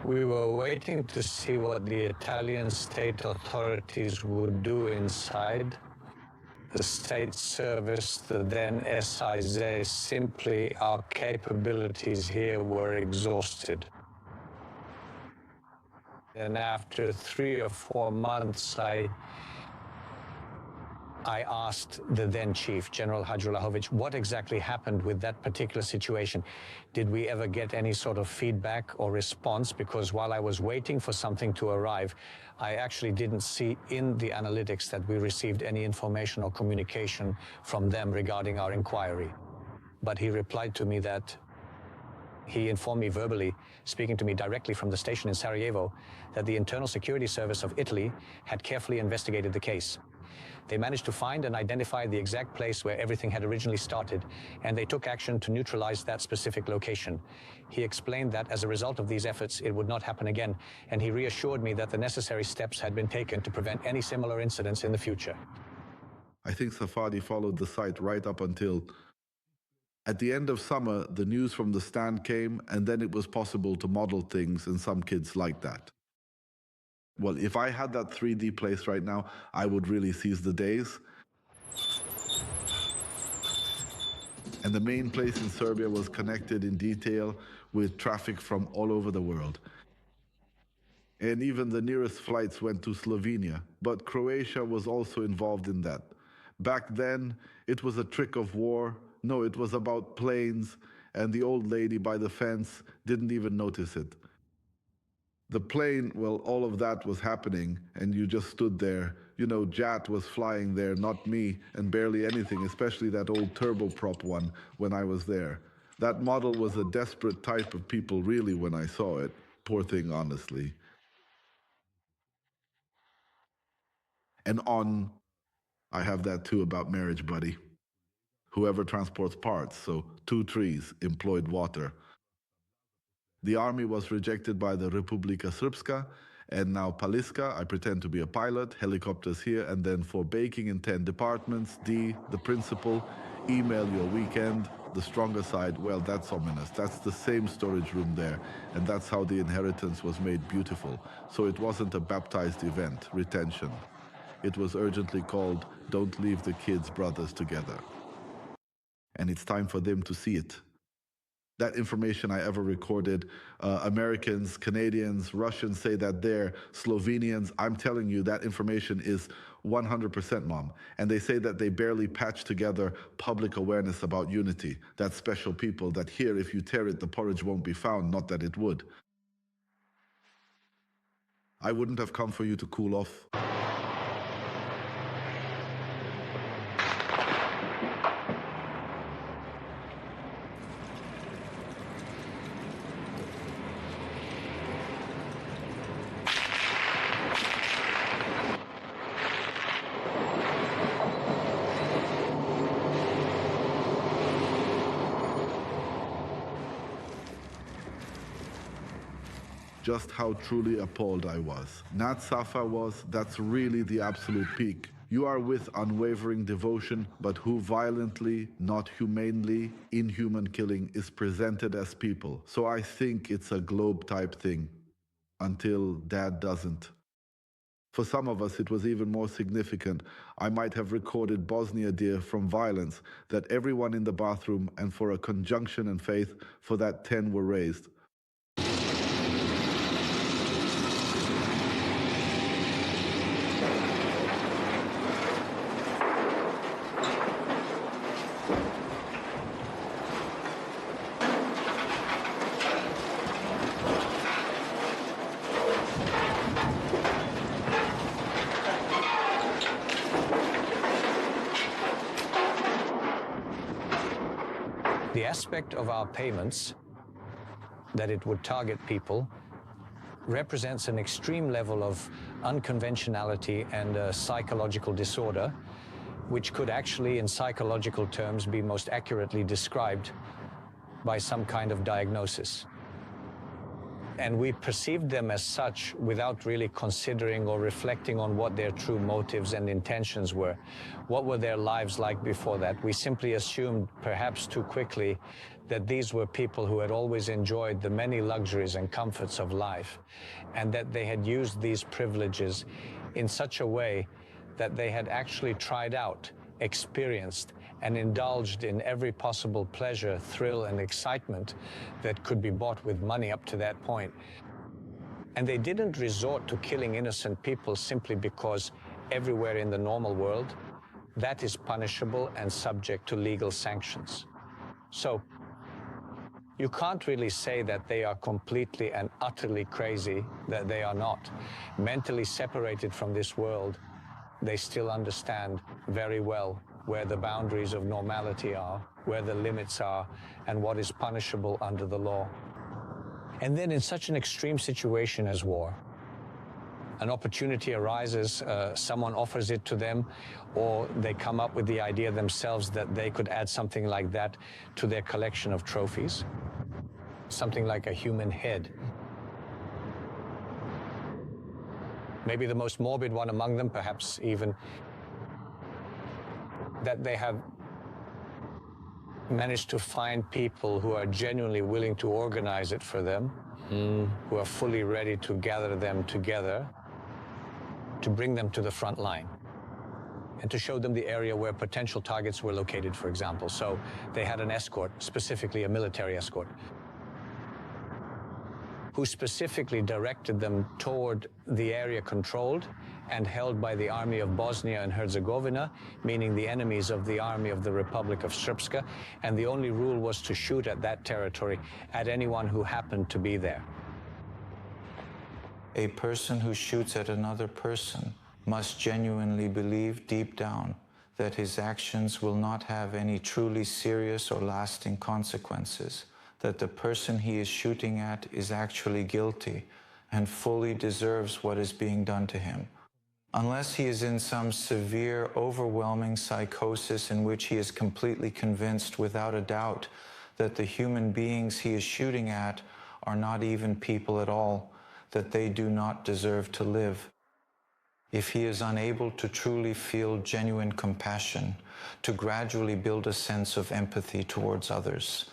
We were waiting to see what the Italian state authorities would do inside. The state service, the then SIZ, simply our capabilities here were exhausted. And after 3 or 4 months, I asked the then chief, General Hadžilahović, what exactly happened with that particular situation. Did we ever get any sort of feedback or response? Because while I was waiting for something to arrive, I actually didn't see in the analytics that we received any information or communication from them regarding our inquiry. But he replied to me that he informed me verbally, speaking to me directly from the station in Sarajevo, that the Internal Security Service of Italy had carefully investigated the case. They managed to find and identify the exact place where everything had originally started, and they took action to neutralize that specific location. He explained that as a result of these efforts, it would not happen again, and he reassured me that the necessary steps had been taken to prevent any similar incidents in the future. I think Safari followed the site right up until at the end of summer, the news from the stand came, and then it was possible to model things, and some kids liked that. Well, if I had that 3D place right now, I would really seize the days. And the main place in Serbia was connected in detail with traffic from all over the world. And even the nearest flights went to Slovenia, but Croatia was also involved in that. Back then, it was a trick of war. No, it was about planes, and the old lady by the fence didn't even notice it. The plane, well, all of that was happening, and you just stood there. You know, Jat was flying there, not me, and barely anything, especially that old turboprop one when I was there. That model was a desperate type of people, really, when I saw it. Poor thing, honestly. And on, I have that too about marriage, buddy. Whoever transports parts, so 2 trees, employed water. The army was rejected by the Republika Srpska, and now Paliska, I pretend to be a pilot, helicopters here, and then for baking in 10 departments, D, the principal, email your weekend, the stronger side, well, that's ominous. That's the same storage room there, and that's how the inheritance was made beautiful. So it wasn't a baptized event, retention. It was urgently called, don't leave the kids' brothers together. And it's time for them to see it. That information I ever recorded, Americans, Canadians, Russians say that they're Slovenians. I'm telling you that information is 100% mom. And they say that they barely patch together public awareness about unity. That special people that here, if you tear it, the porridge won't be found, not that it would. I wouldn't have come for you to cool off. Just how truly appalled I was. Nat Safa was, that's really the absolute peak. You are with unwavering devotion, but who violently, not humanely, inhuman killing is presented as people. So I think it's a globe type thing. Until Dad doesn't. For some of us, it was even more significant. I might have recorded Bosnia Dear from violence, that everyone in the bathroom, and for a conjunction and faith, for that 10 were raised. The aspect of our payments, that it would target people, represents an extreme level of unconventionality and a psychological disorder, which could actually, in psychological terms, be most accurately described by some kind of diagnosis. And we perceived them as such without really considering or reflecting on what their true motives and intentions were. What were their lives like before that? We simply assumed, perhaps too quickly, that these were people who had always enjoyed the many luxuries and comforts of life, and that they had used these privileges in such a way that they had actually tried out, experienced, and indulged in every possible pleasure, thrill, and excitement that could be bought with money up to that point. And they didn't resort to killing innocent people simply because everywhere in the normal world that is punishable and subject to legal sanctions. So you can't really say that they are completely and utterly crazy, that they are not. Mentally separated from this world, they still understand very well where the boundaries of normality are, where the limits are, and what is punishable under the law. And then in such an extreme situation as war, an opportunity arises, someone offers it to them, or they come up with the idea themselves that they could add something like that to their collection of trophies, something like a human head. Maybe the most morbid one among them, perhaps even, that they have managed to find people who are genuinely willing to organize it for them, who are fully ready to gather them together, to bring them to the front line, and to show them the area where potential targets were located, for example. So they had an escort, specifically a military escort, who specifically directed them toward the area controlled and held by the army of Bosnia and Herzegovina, meaning the enemies of the army of the Republic of Srpska, and the only rule was to shoot at that territory at anyone who happened to be there. A person who shoots at another person must genuinely believe deep down that his actions will not have any truly serious or lasting consequences, that the person he is shooting at is actually guilty and fully deserves what is being done to him. Unless he is in some severe, overwhelming psychosis in which he is completely convinced without a doubt that the human beings he is shooting at are not even people at all, that they do not deserve to live. If he is unable to truly feel genuine compassion, to gradually build a sense of empathy towards others,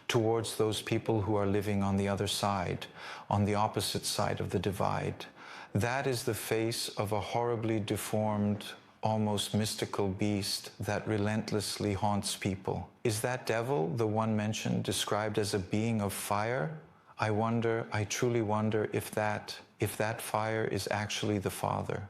towards those people who are living on the other side, on the opposite side of the divide, that is the face of a horribly deformed, almost mystical beast that relentlessly haunts people. Is that devil, the one mentioned, described as a being of fire? I truly wonder if that fire is actually the Father.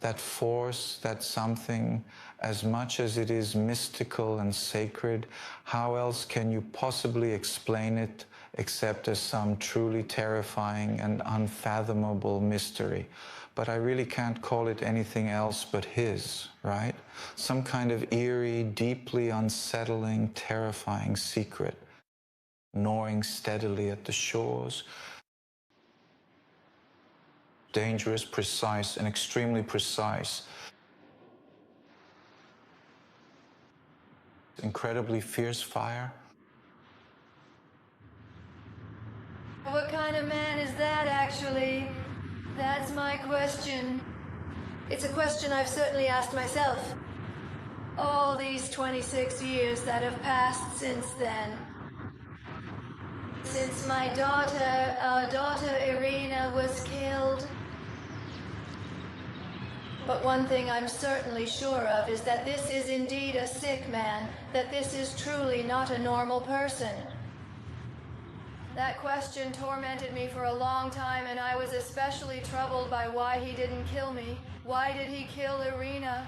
That force, that something, as much as it is mystical and sacred, how else can you possibly explain it except as some truly terrifying and unfathomable mystery? But I really can't call it anything else but his, right? Some kind of eerie, deeply unsettling, terrifying secret, gnawing steadily at the shores. Dangerous, precise, and extremely precise. Incredibly fierce fire. What kind of man is that, actually? That's my question. It's a question I've certainly asked myself. All these 26 years that have passed since then. Since my daughter, our daughter Irina, was killed. But one thing I'm certainly sure of is that this is indeed a sick man, that this is truly not a normal person. That question tormented me for a long time, and I was especially troubled by why he didn't kill me. Why did he kill Irina?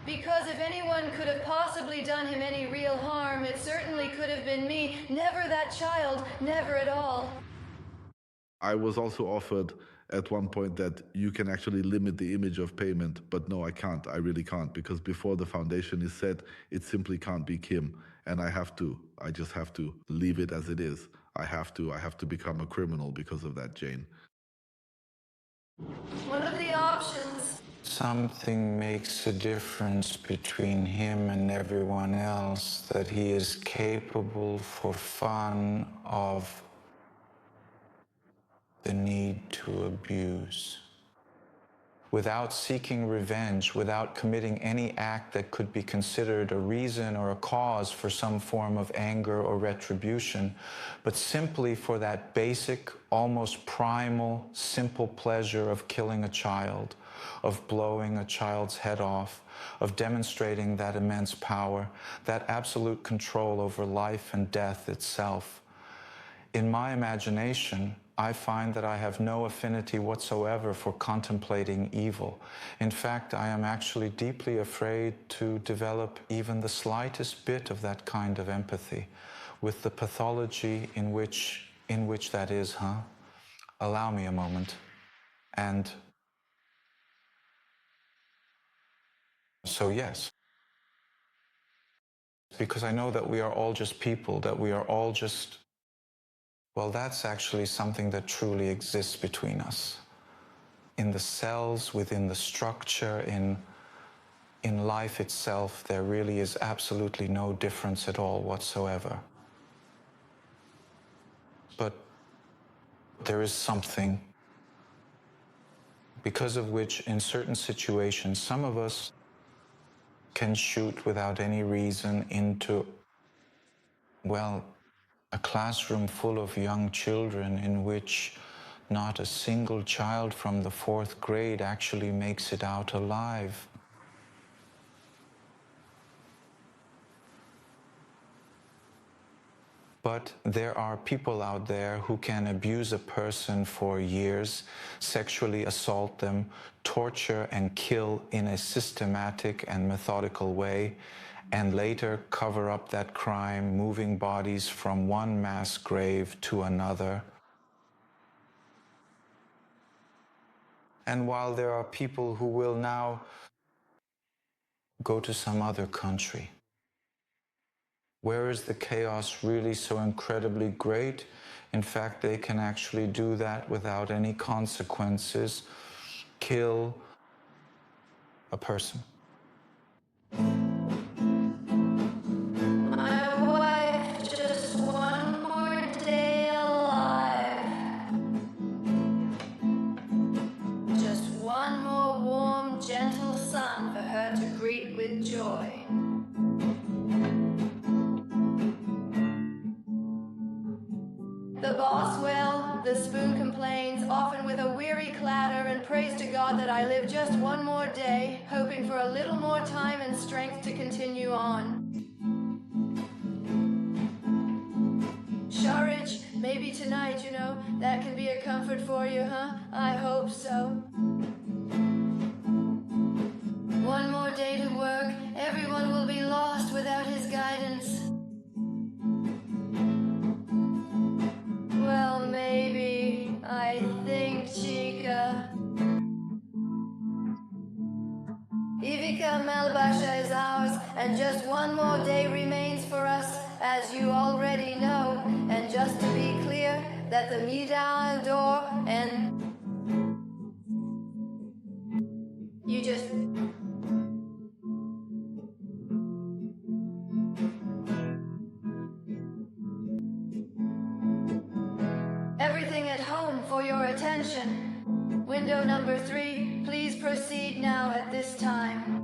Because if anyone could have possibly done him any real harm, it certainly could have been me. Never that child, never at all. I was also offered at one point that you can actually limit the image of payment, but no, I can't. I really can't, because before the foundation is set, it simply can't be Kim. And I just have to leave it as it is. I have to become a criminal because of that, Jane. What are the options? Something makes a difference between him and everyone else, that he is capable for fun of the need to abuse. Without seeking revenge, without committing any act that could be considered a reason or a cause for some form of anger or retribution, but simply for that basic, almost primal, simple pleasure of killing a child, of blowing a child's head off, of demonstrating that immense power, that absolute control over life and death itself. In my imagination, I find that I have no affinity whatsoever for contemplating evil. In fact, I am actually deeply afraid to develop even the slightest bit of that kind of empathy with the pathology in which that is, huh? Allow me a moment. And so, yes, because I know that we are all just people, that we are all just, well, that's actually something that truly exists between us. In the cells, within the structure, in life itself, there really is absolutely no difference at all whatsoever. But there is something because of which, in certain situations, some of us can shoot without any reason into, well, a classroom full of young children in which not a single child from the 4th grade actually makes it out alive. But there are people out there who can abuse a person for years, sexually assault them, torture and kill in a systematic and methodical way, and later cover up that crime, moving bodies from one mass grave to another. And while there are people who will now go to some other country, where is the chaos really so incredibly great? In fact, they can actually do that without any consequences, kill a person. My wife, just one more day alive. Just one more warm, gentle sun for her to greet with joy. The boss, well, the spoon complains, often with a weary clatter, and prays to God that I live just one more day, hoping for a little more time and strength to continue on. Sharich, maybe tonight, that can be a comfort for you, huh? I hope so. One more day to work, everyone will be lost without his guidance. Well, maybe, I think, Chica. Ivica Malbasha is ours, and just one more day remains for us, as you already know. And just to be clear, that the Mida door and you just... Everything at home for your attention. Window number 3, please proceed now at this time.